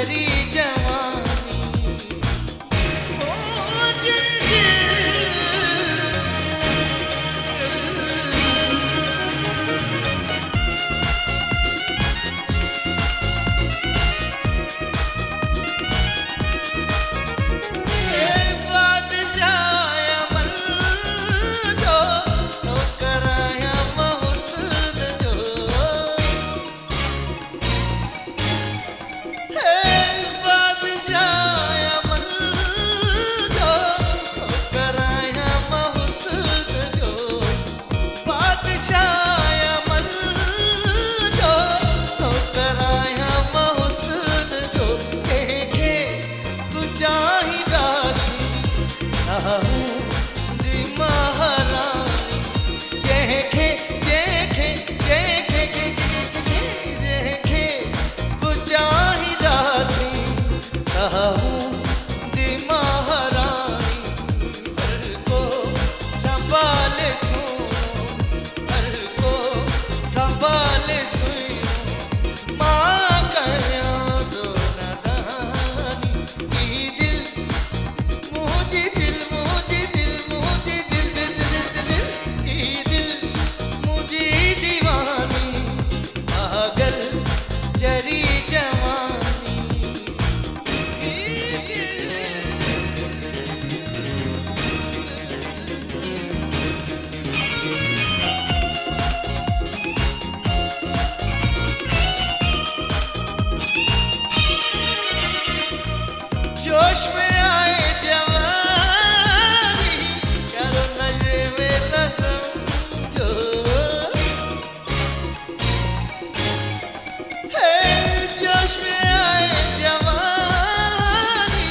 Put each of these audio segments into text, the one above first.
जरी जवानी ओ जोश में आए जवानी करो नशे में न समझो है जोश में आए जवानी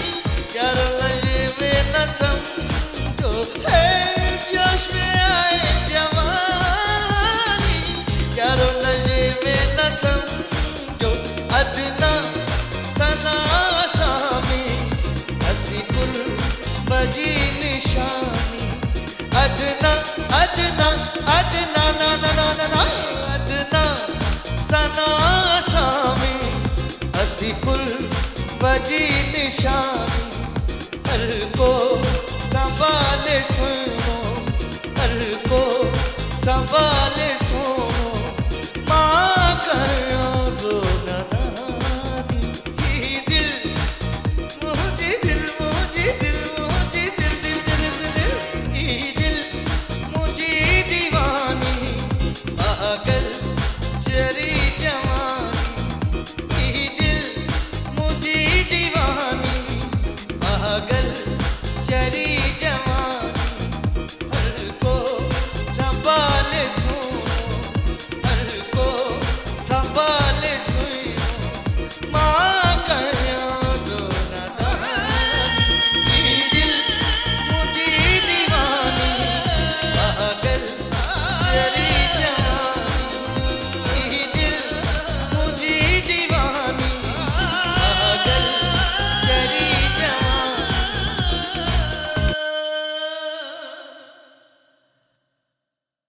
करो नशे में न समझो है जोश में आए जवानी करो नशे में न समझो अदना सना बजी निशानी अदना अदना अदना ना ना ना ना ना अदना सना सामी हसी कुल बजी निशानी हर को संभाले सुनो हर को संभाले सुनो माँ कर